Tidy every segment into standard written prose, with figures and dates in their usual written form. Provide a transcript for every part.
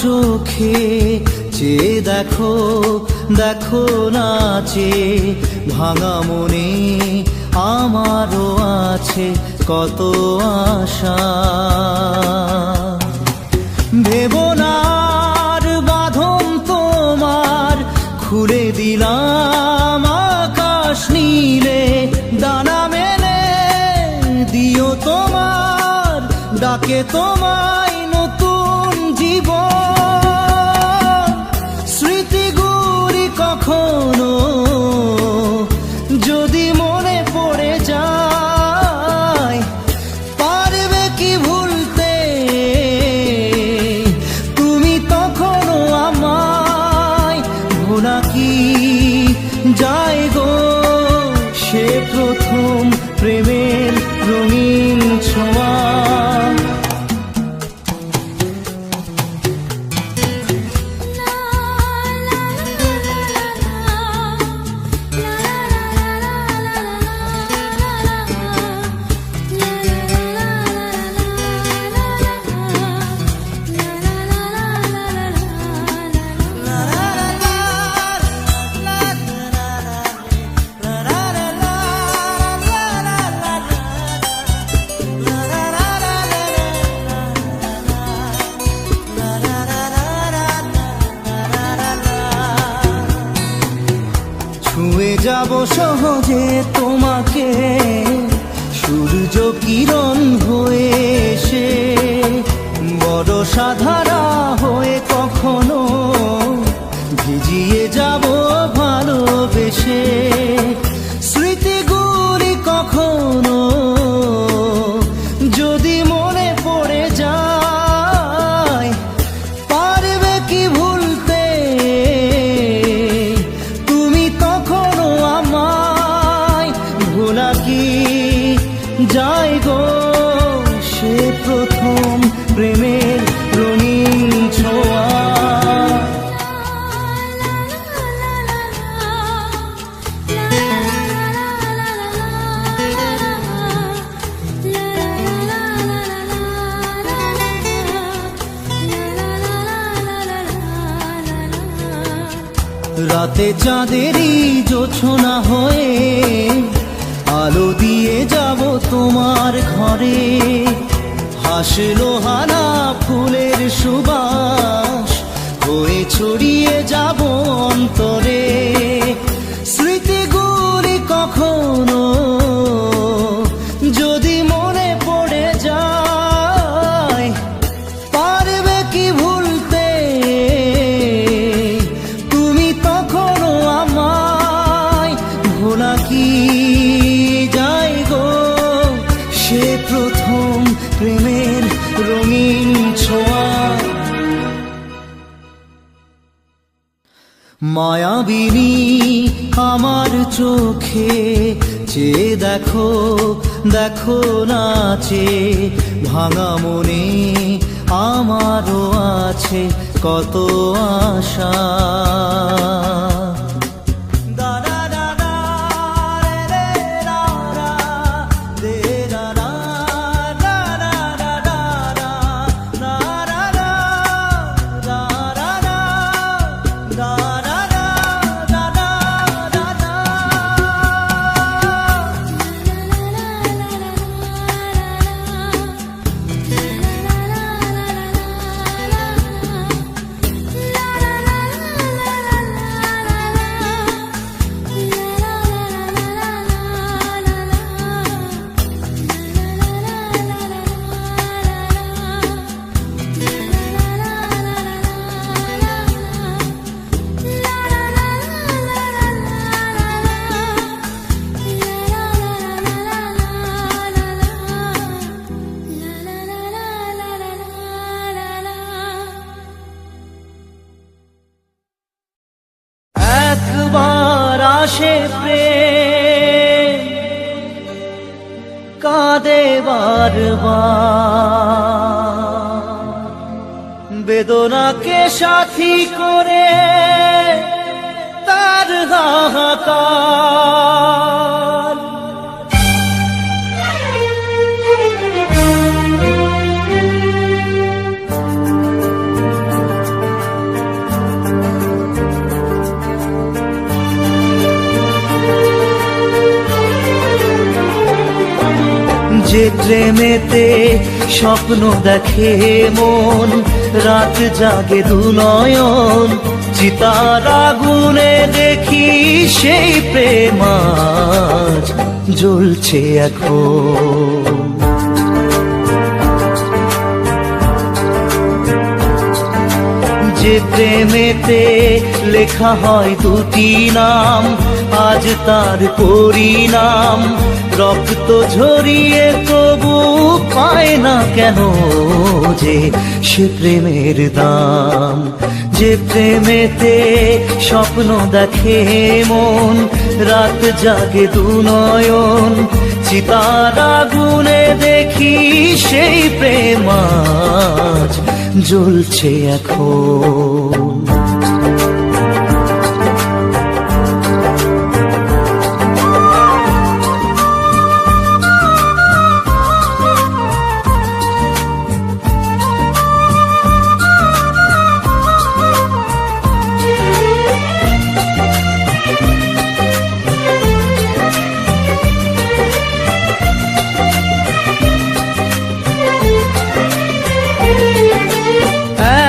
চোখে চেয়ে দেখো, দেখো নাচে ভাঙা মনে আমারও আছে কত আশা। ভেবনার বাঁধন তোমার খুলে দিলাম আকাশ নীলে, দানা মেলে দিও তোমার ডাকে তোমায় নতুন জীবন। স্মৃতিগুলি কখনো যদি মনে পড়ে যায়, পারবে কি ভুলতে তুমি তখনও আমায়? ভোলা কি যায় গো সে প্রথম প্রেমের রঙিন ছোঁয়া। ছুঁয়ে যাব সহজে তোমাকে সূর্য কিরণ হয়ে এসে, বরষা ধারা হয়ে কখনো ভিজিয়ে যাব ভালোবেসে। স্মৃতিগুলি কখনো যদি মনে পড়ে যায়, পারবে কি ভুলতে তুমি তখনও আমায়? ভোলা কি যায় গো সে প্রথম প্রেমের রঙিন ছোঁয়া। রাতে চাঁদেরই জোছনা হয়ে আলো দিয়ে যাব তোমার ঘরে, হাসলো হানা ফুলের সুবাস হয়ে ছড়িয়ে যাব অন্তরে। স্মৃতিগুলি কখনো যদি মনে পড়ে যায়, পারবে কি ভুলতে তুমি তখনও আমায়? ভোলা কি যায় গো সে প্রথম প্রেমের রঙিন ছোঁয়া। মায়াবিনী আমার চোখে চেয়ে দেখো, দেখো নাচে ভাঙা মনে আমারও আছে কত আশা। আসে প্রেম কাঁদে বারবার, বেদনাকে সাথী করে তার হাহাকার। যে প্রেমেতে স্বপ্ন দেখে মন, রাত জাগে দুনয়ন, চিতার আগুনে দেখি সেই প্রেম আজ জ্বলছে এখন। যে প্রেমেতে লেখা হয় দুটি নাম, আজ তার পরিণাম রক্ত ঝরিয়ে তবু পায় না কেন যে সে প্রেমের দাম। যে প্রেমেতে স্বপ্ন দেখে মন, রাত জাগে দুনয়ন, চিতার আগুনে দেখি সেই প্রেম আজ জ্বলছে এখন।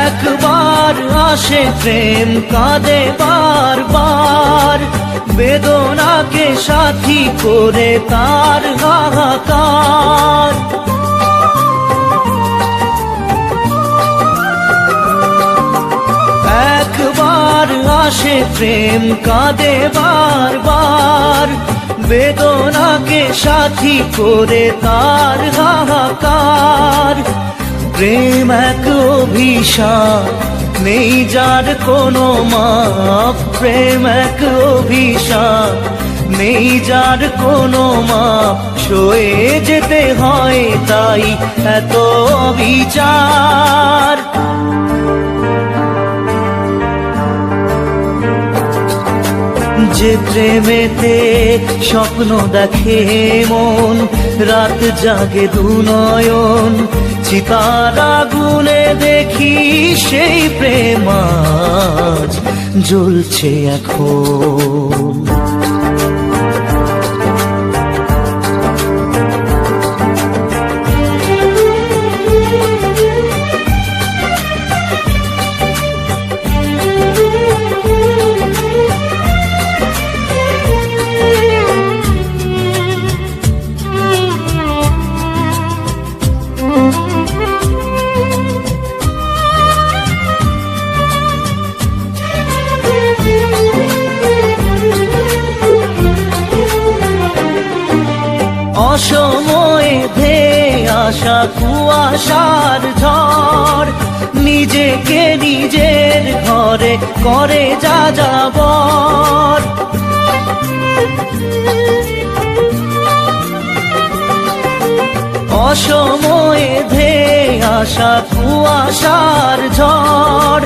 একবার আসে প্রেম কাঁদে বারবার, বেদনাকে সাথী করে তার হাহাকার। একবার আসে প্রেম কাঁদে বারবার, বেদনাকে সাথী করে তার হাহাকার। প্রেম এক অভিশাপ, নেই যার কোনো মাপ। প্রেম এক অভিশাপ, নেই যার কোনো মাপ। সয়ে যেতে হয় তাই এত বিচার। যে প্রেমেতে স্বপ্ন দেখে মন, রাত জাগে দুনয়ন, চিতার আগুনে দেখি সেই প্রেম আজ জ্বলছে এখন। অসময়ে ধেয়ে আসা কুয়াশার ঝড়, নিজেকে নিজের ঘরে করে যাযাবর। অসময়ে ধেয়ে আসা কুয়াশার ঝড়,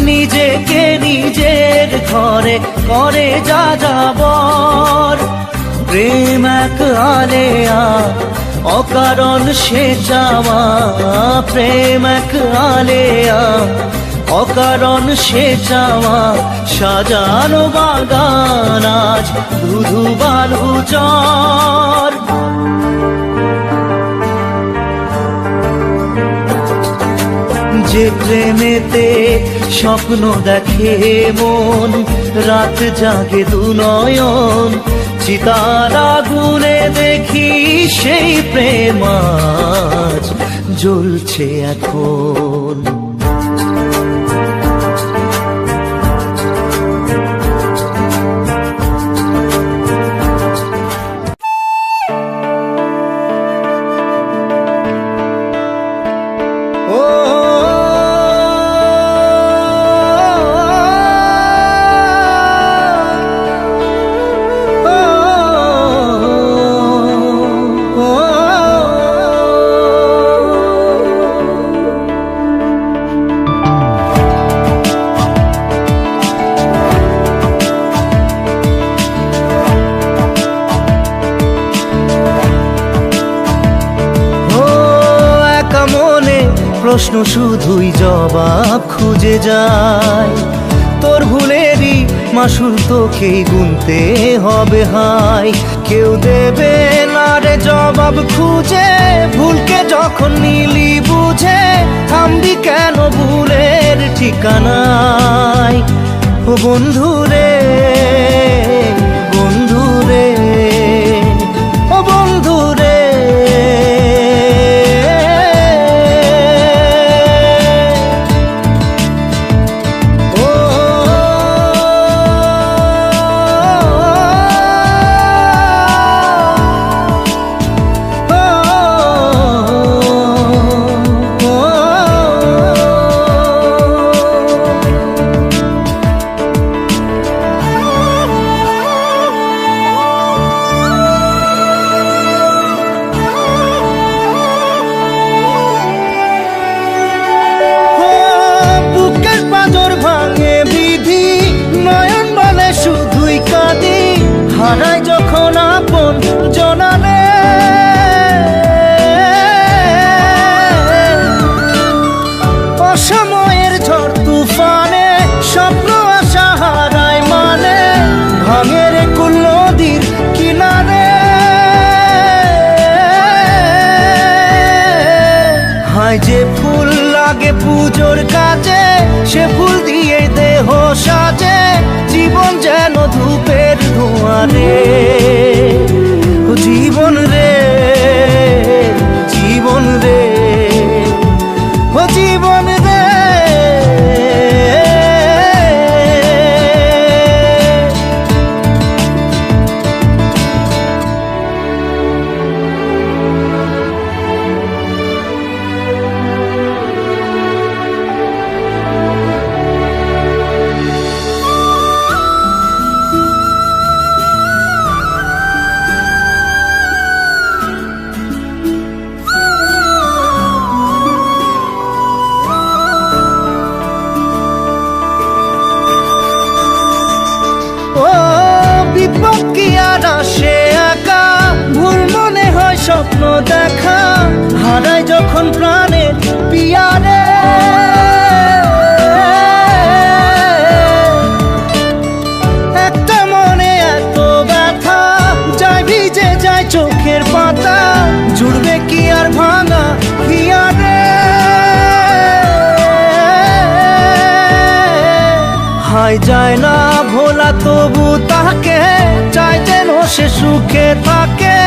নিজেকে নিজের ঘরে করে যাযাবর। প্রেম এক আলেয়া, অকারণ সে চাওয়া। প্রেম এক আলেয়া, অকারণ সে চাওয়া। সাজানো বাগান আজ ধুধু বালু চর। যে প্রেমেতে স্বপ্ন দেখে মন, রাত জাগে দুনয়ন, চিতার আগুনে দেখি সেই প্রেম আজ জ্বলছে এখন। প্রশ্ন শুধুই জবাব খুঁজে যায়। তোর ভুলেরই মাসুল তোকেই গুনতে হবে হায়। কেউ দেবে না রে জবাব খুঁজে ঠিকানায়। ও বন্ধু রে, বন্ধু রে, ও বন্ধু রে। হারাই যখন আপন জনালে, অসময়ের ঝড় তুফানে স্বপ্ন আশা হারায় মানে, ভাঙের কুল নদীর কিনারে। হায় যে ফুল লাগে পুজোর কাজে, সে ফুল দিয়ে দেহ সাজে, জীবন যেন ধূপের ধোঁয়ারে। ও জীবন রে, জীবন রে, ও জীবন রে। স্বপ্ন দেখা হারায় যখন প্রাণের পিয়ারে, একটা মনে এত ব্যথা যায় ভিজে যায় চোখের পাতা, জুড়বে কি আর ভাঙা হিয়ারে। হায় যায় না ভোলা তবু তাকে চাই যেন সে সুখে থাকে,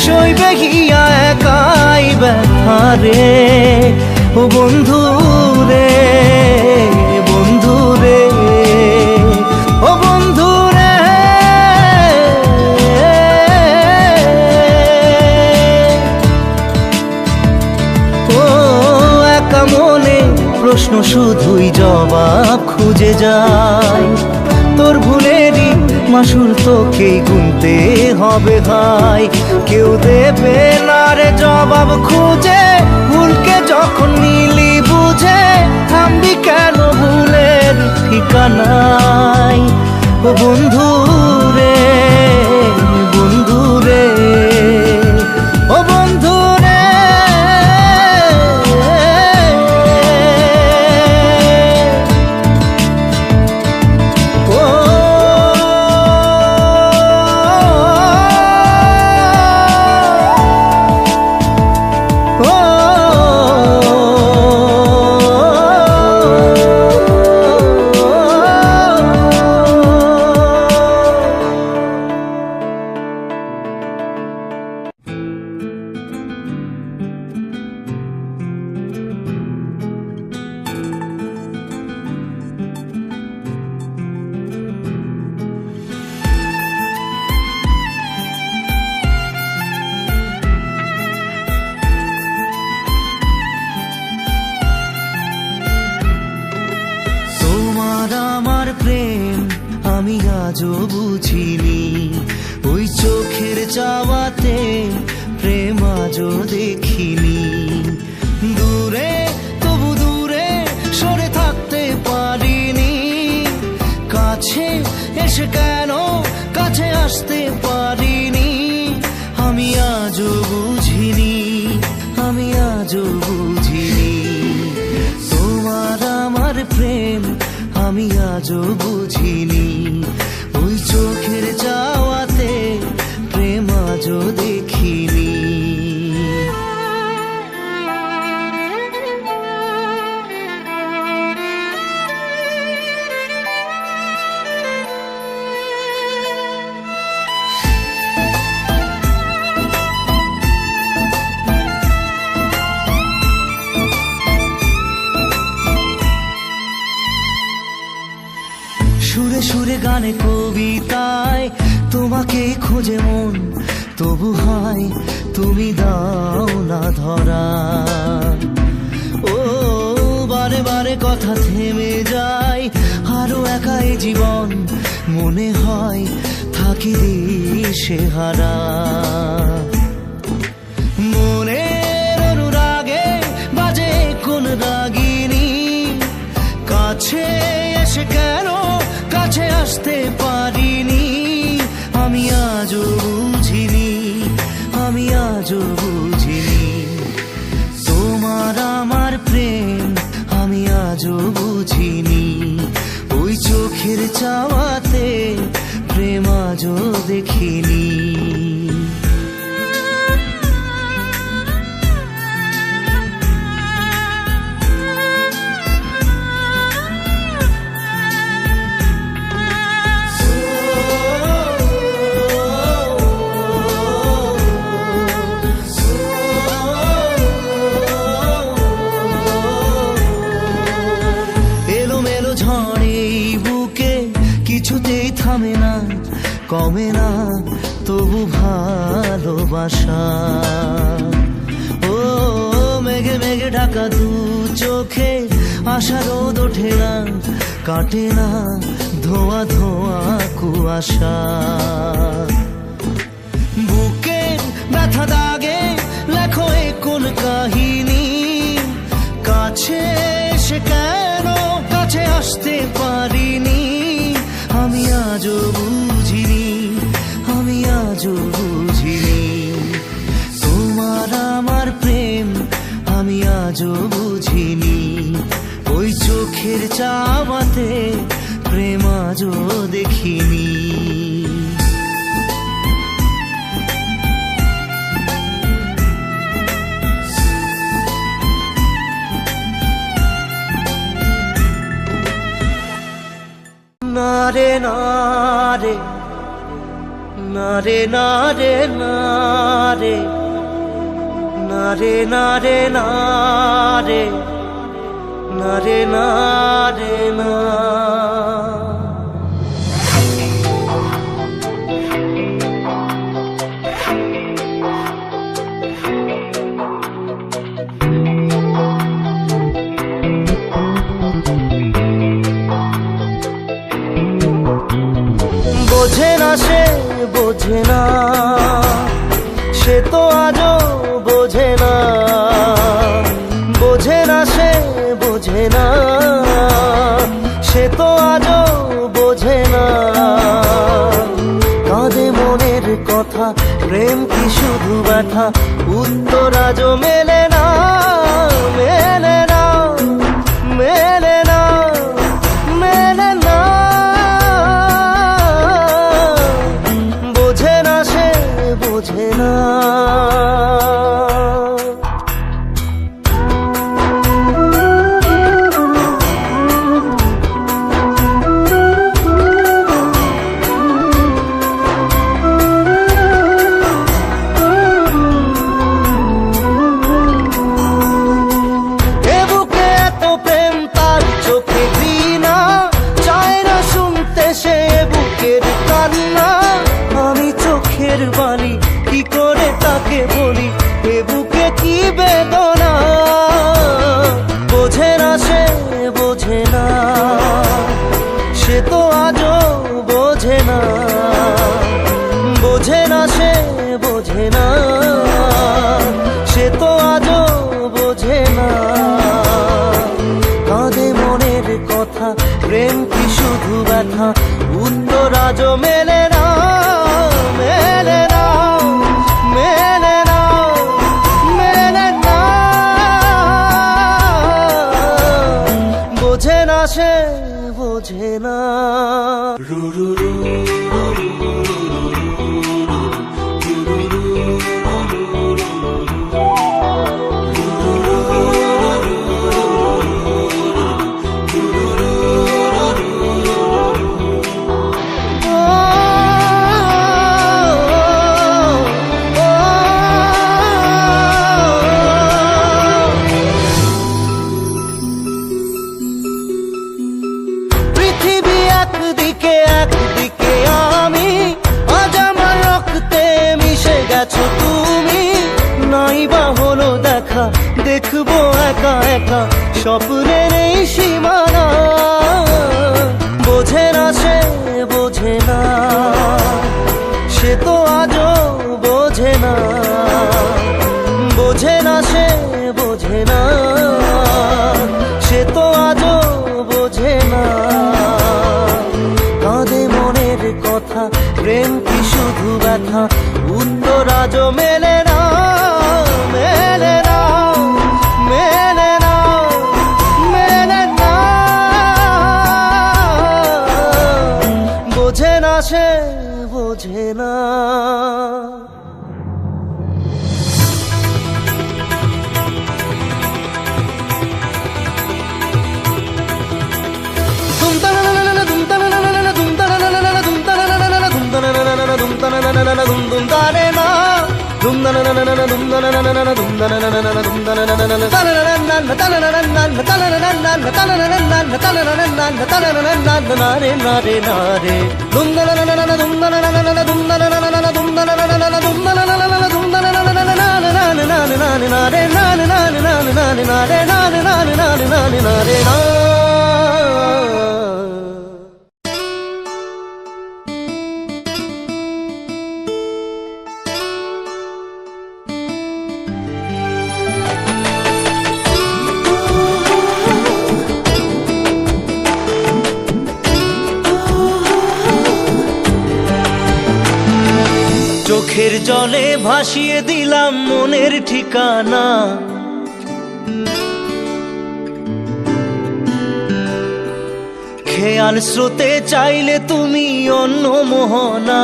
সইবে হিয়া একাই ব্যথা রে। ও বন্ধু রে, বন্ধু রে, ও বন্ধু রে। ও একা মনে প্রশ্ন শুধুই জবাব খুঁজে যায়, তোর ভুলেরই মাসুল তোকেই গুনতে হবে ভাই। কেউ দেবে না রে জবাব খুঁজে, ভুলকে যখন নিলি বুঝে, থামবি কেন ভুলের ঠিকানায়। ও বন্ধু রে, বন্ধু রে, ও বন্ধু রে। আমি আজও বুঝিনি, ওই চোখের চাওয়াতে প্রেম আজও দেখিনি। দূরে তবু দূরে সরে থাকতে পারিনি, কাছে এসে কেন কাছে আসতে পারিনি। আমি আজও বুঝিনি, আমি আজও বুঝিনি, তোমার আমার প্রেম আমি আজও বুঝিনি। ওই চোখের চাওয়াতে প্রেম আজও দেখিনি। গানে কবিতায় তোমাকে খোঁজে মন, তবু হয় তুমি দাও না ধরা। ও বারে বারে কথা থেমে যায়, আরো একাই জীবন মনে হয় থাকি দিশে হারা। মনের অনুরাগে বাজে কোন রাগিনী, কাছে এসে কেন কাছে আসতে পারিনি। আমি আজও বুঝিনি, আমি আজও বুঝিনি তোমার আমার প্রেম, আমি আজও বুঝিনি। ওই চোখের চাওয়াতে প্রেম আজও দেখিনি। কিছুতেই থামে না, কমে না তবু ভালোবাসা। ও মেঘে মেঘে ঢাকা দু চোখে আশা রোদ ওঠে না, কাটে না ধোয়া ধোয়া কুয়াশা। বুকে ব্যথা দাগে লেখো এ কোন কাহিনী, কাছে এসে কেন কাছে আসতে পারিনি। আমি আজও বুঝিনি, আমি আজও বুঝিনি তোমার আমার প্রেম, আমি আজও বুঝিনি। ওই চোখের চাওয়াতে প্রেম আজও দেখিনি। নারে নারে নারে নারে নারে নারে নারে নারে নারে নারে না। বোঝে না সে বোঝে না, সে তো আজও বোঝে না। বোঝে না সে বোঝে না, সে তো আজও বোঝে না। কাঁদে মনের কথা, প্রেম কি শুধু ব্যথা, উত্তর আজও মেলে না, মেলে না, মেলে না, মেলে না। বোঝে না সে বোঝে না। বাণী কি করে তাকে বলি, এ বুকে কি বেদনা। বোঝে না সে বোঝে না, সে তো আজও বোঝে না। বোঝে না সে বোঝে না, সে তো আজও বোঝে না। কাঁদে মনের কথা, প্রেম কি শুধু ব্যথা, উত্তর আজও মেলে না, মেলে না, মেলে না, মেলে না। বোঝে না সে বোঝে না। নাই বা হলো দেখা, দেখবো একা একা স্বপ্নের এই সীমানা। বোঝে না সে বোঝে না, সে তো আজও বোঝে না। বোঝে না সে বোঝে না, সে তো আজও বোঝে না। কাঁদে মনের কথা, প্রেম কি শুধু ব্যথা, উত্তর আজও মেলে না, মেলে না, মেলে না, মেলে না। বোঝে না সে বোঝে না। চোখের জলে ভাসিয়ে দিলাম মনের ঠিকানা। খেয়াল স্রোতে চাইলে তুমি অন্য মোহনা।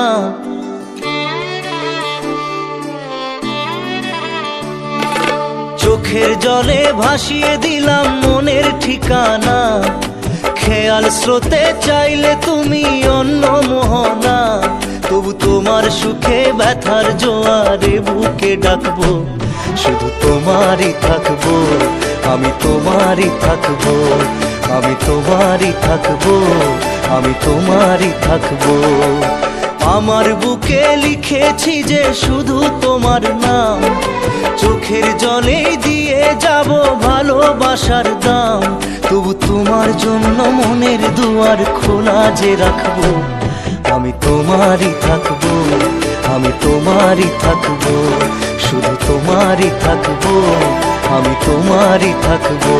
চোখের জলে ভাসিয়ে দিলাম মনের ঠিকানা। খেয়াল স্রোতে চাইলে তুমি অন্য মোহনা। তবু তোমার সুখে ব্যথার জোয়ারে বুকে ডাকবো, শুধু তোমারই থাকবো, আমি তোমারই থাকবো, আমি তোমারই থাকবো, আমি তোমারই থাকবো। আমার বুকে লিখেছি যে শুধু তোমার নাম, চোখের জলে দিয়ে যাব ভালোবাসার দাম। তবু তোমার জন্য মনের দুয়ার খোলা যে রাখবো, আমি তোমারই থাকবো, আমি তোমারই থাকবো, শুধু তোমারই থাকবো, আমি তোমারই থাকবো।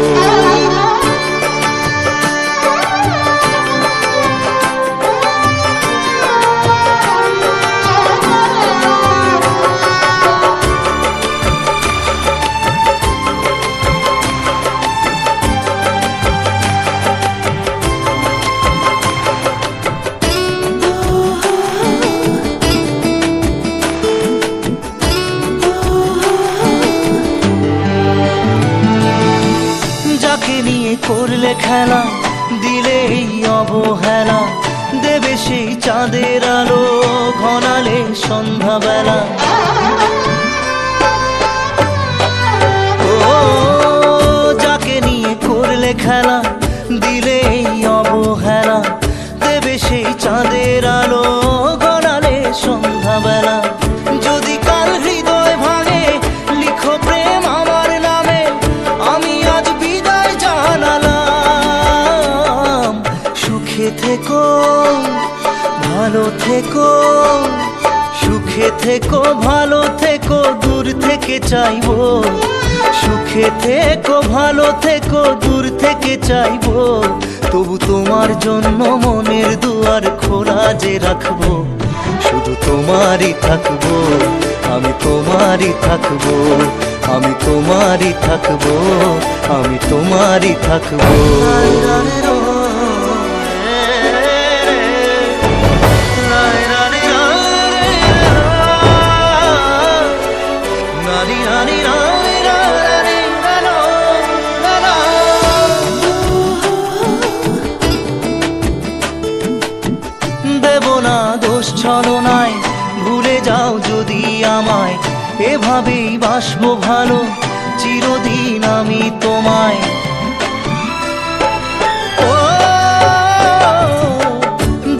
করলে খেলা, দিলে এই অবহেলা, দেবে সেই চাঁদের আলো ঘনালে সন্ধ্যাবেলা। ও যাকে নিয়ে করলে খেলা, দিলে এই অবহেলা, দেবে সেই চাঁদের আলো ঘনালে সন্ধ্যাবেলা। যদি কাল হৃদয় ভাঙে লিখো প্রেম আমার নামে, আমি আজ বিদায় জানালাম। সুখে থেকো ভালো থেকো, সুখে থেকো ভালো থেকো, দূর থেকে চাইবো। সুখে থেকো ভালো থেকো, দূর থেকে চাইবো। তবু তোমার জন্য মনের দুয়ার খোলা যে রাখবো, শুধু তোমারই থাকবো, আমি তোমারই থাকবো, আমি তোমারই থাকবো, আমি তোমারই থাকবো। দেব না দোষ ছলনায়, ভুলে যাও যদি আমায়, এভাবেই বাসবো ভালো চিরদিন আমি তোমায়। ও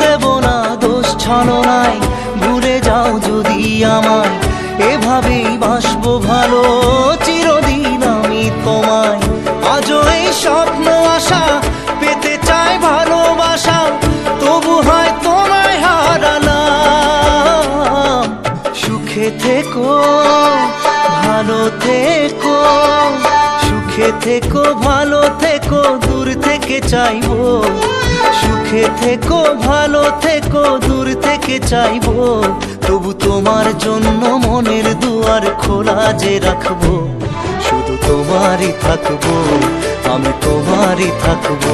দেব না দোষ ছলনায়, ভুলে যাও যদি আমায়, এভাবেই বাসবো ভালো চিরদিন আমি তোমায়। আজও এই স্বপ্ন আশা পেতে চাই ভালোবাসা, তবু হয় তোমায় হারালাম। সুখে থেকো ভালো থেকো, সুখে থেকো ভালো থেকো, দূর থেকে চাইবো। সুখে থেকো ভালো থেকো, দূর থেকে চাইবো, তবু তোমার জন্য মনের দুয়ার খোলা যে রাখবো। শুধু তোমারই থাকবো, আমি তোমারই থাকবো,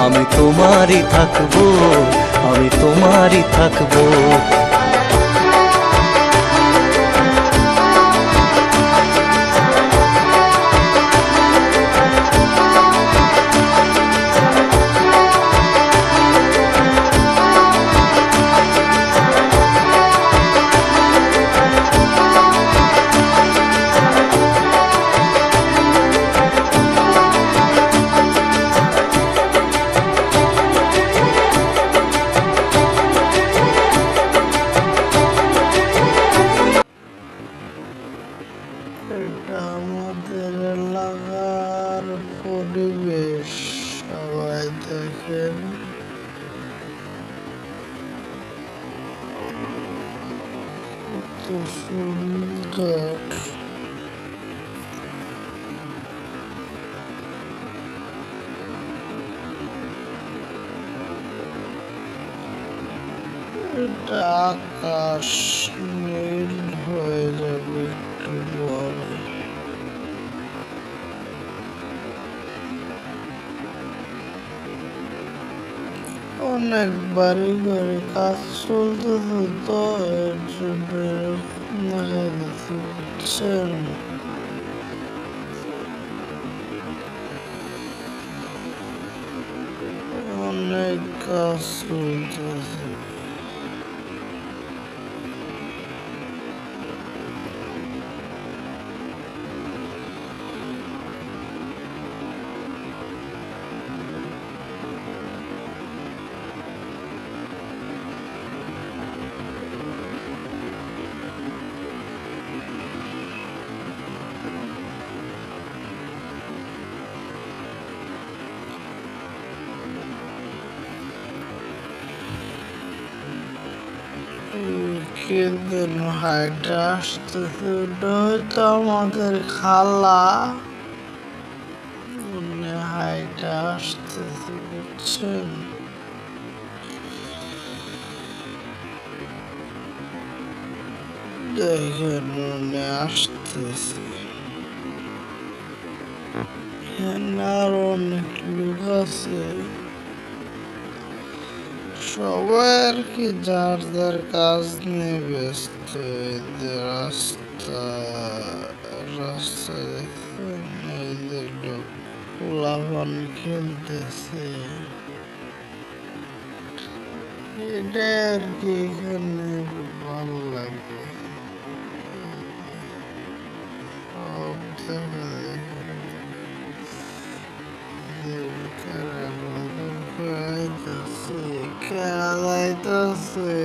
আমি তোমারই থাকবো, আমি তোমারই থাকবো। এটা আমাদের এলাকার পরিবেশ, সবাই দেখেন কত সুন্দর। এটা আকাশ নীল হয়ে যাবে একটু পরে। অনেক বাড়ি বাড়ি কাজ চলতেছে তো এর জন্য এরকম দেখা যাচ্ছে, বুঝছেন? অনেক কাজ চলতেছে। কিন্তু হাইটা আসতেছে, ওটা হয়তো আমাদের খালা, উনি হাইটা আসতেছে, বুঝছেন? দেখেন উনি আসতেছে। এখানে আরো অনেক লোক আছে, সবাই আর কি যার যার কাজ নিয়ে ব্যস্ত। এদের রাস্তা রাস্তা দেখেন, এদের লোক পোলাপান খেলতেছে, এটা আর কি এখানে ভালো লাগে। সব দেখা যাইতেছে, খেলা যাইতেছে।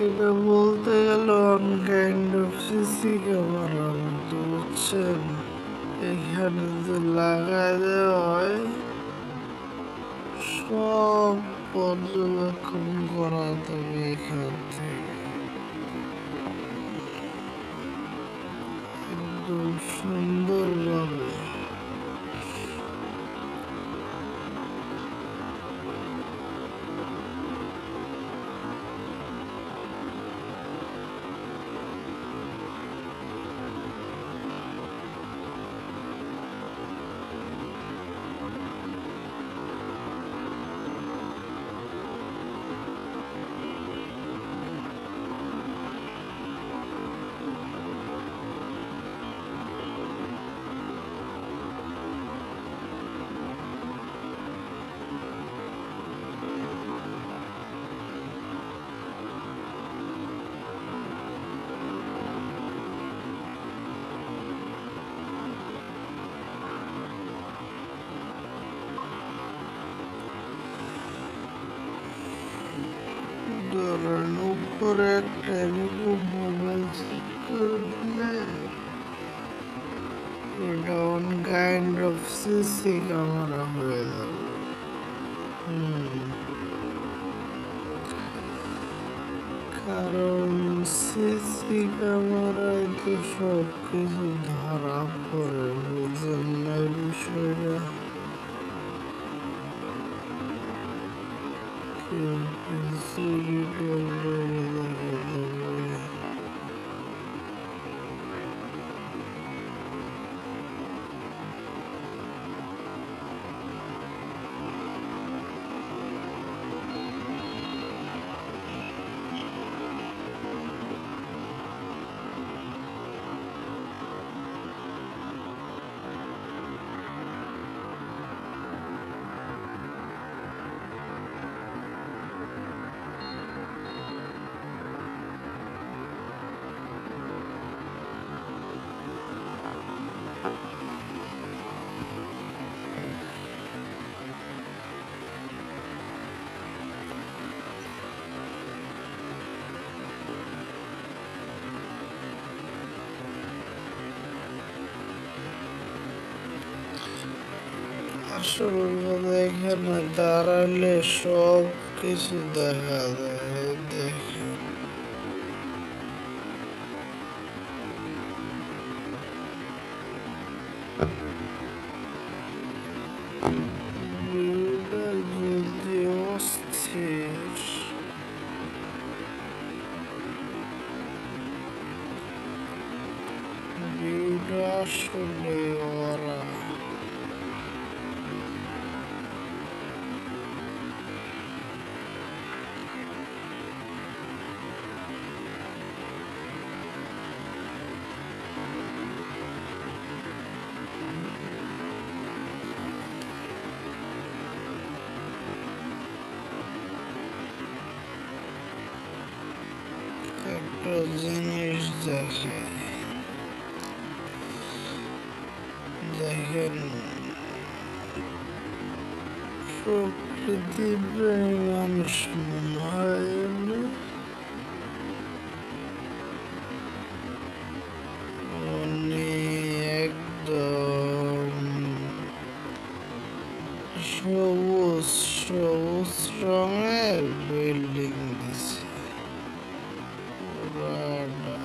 এটা বলতে গেলে on kind of CC camera মতো, বুঝছেন? এখানে যে লাগাই দেওয়া হয়, সব পর্যবেক্ষণ করা যাবে এখান থেকে একদম সুন্দরভাবে। করে একটা এরকম মোবাইল সেট করে দিলে এটা one kind of CC camera হয়ে যাবে। কারণ সিসি ক্যামেরায় তো সব কিছু ধরা পড়ে, বুঝলেন না বিষয়টা? কেউ চুরি করলে দেখা যাবে। আসলে কথা, এখানে দাঁড়ালে সব কিছু দেখা যায়। দেখেন ভিউটা যদি অস্থির, ভিউটা আসলে ওরা একটা জিনিস দেখে, দেখেন প্রকৃতি প্রেমী মানুষ মনে হয় এমনি। উনি একদম সবুজ সবুজ রঙের বিল্ডিং দিছে পুরাটা।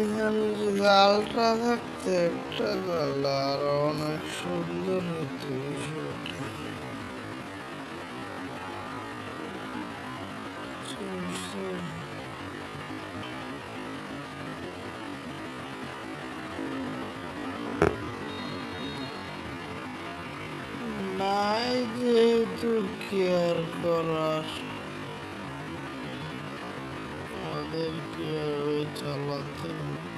এখানে যদি আলট্রা থাকতো একটা, তাহলে আরো অনেক সুন্দর হতো বিষয়টা। নাই যেহেতু কেয়ার করার, আমাদের কিভাবে চালাতে হবে।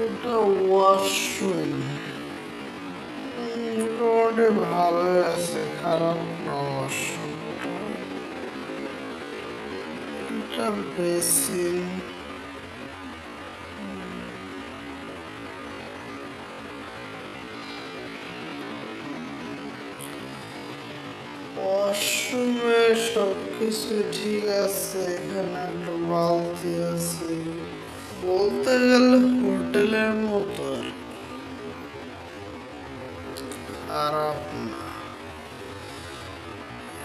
এটা ওয়াশরুম, রোডে ভালো আছে, খারাপ না ওয়াশরুমটা। এটা বেসিন, ওয়াশরুমে সবকিছু ঠিক আছে, এখানে একটা বালতি আছে, বলতে গেলে হোটেলের মতো আর কি। খারাপ না,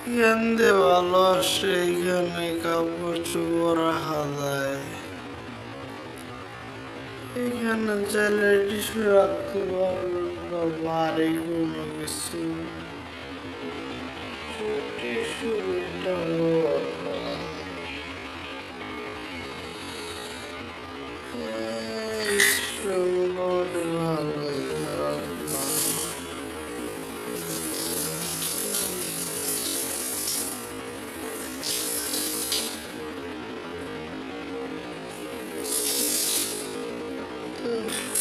এখান দিয়ে ভালো আসে, এখানে কাপড় চোপড় রাখা যায়, এখানে চাইলে টিস্যু রাখতে পারবে বা ভারী কোনো কিছু টিস্যু ব্যবহার করা যায়। মোটামুটি ভালোই, খারাপ না।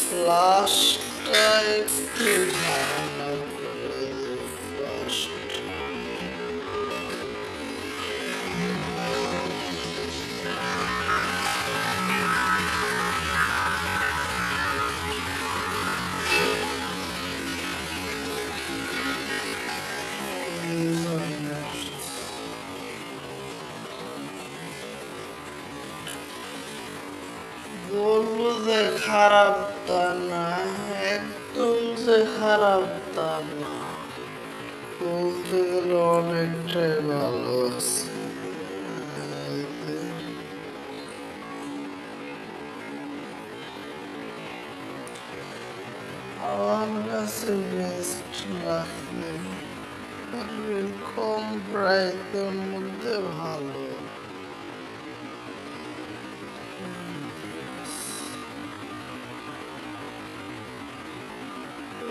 ফ্লাশটা একটু ঝামেলা করে দেয়, ফ্লাশটা। বলবো যে খারাপ তা না, একদম যে খারাপ তা না, বলতে গেলে অনেকটাই ভালো আছে। আমার কাছে বেস্ট লাগে, কম প্রাইসের মধ্যে ভালো।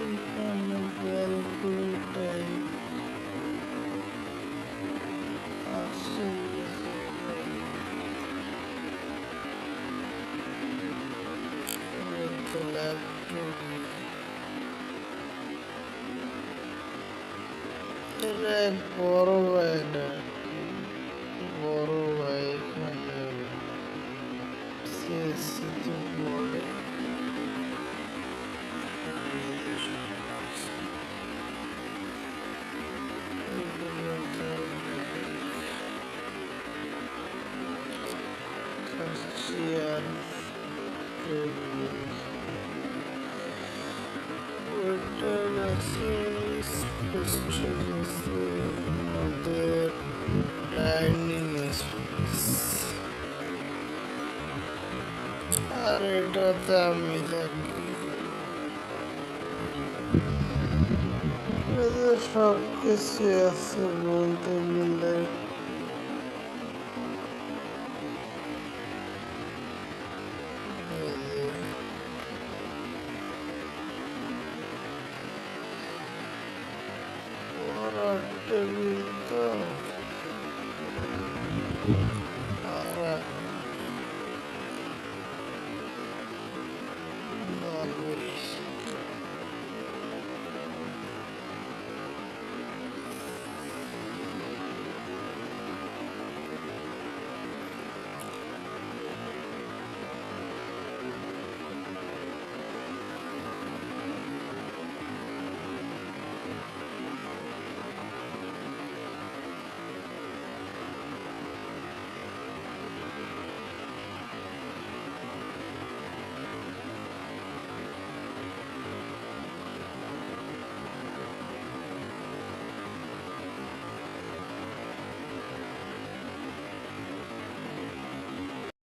এখানে ব্যালকনিটাই আছে, ল্যাপটপ, এটা এক বড় ভাইটা, বড় ভাই এখানে সিএসসিতে পড়ে। চেয়ার, টেবিল, ওয়েটার আছে, স্পেস আছে, আমাদের ডাইনিং স্পেস। আর এটাতে আমি থাকি, এতে সব কিছু আছে বলতে গেলে। পড়ার টেবিল তো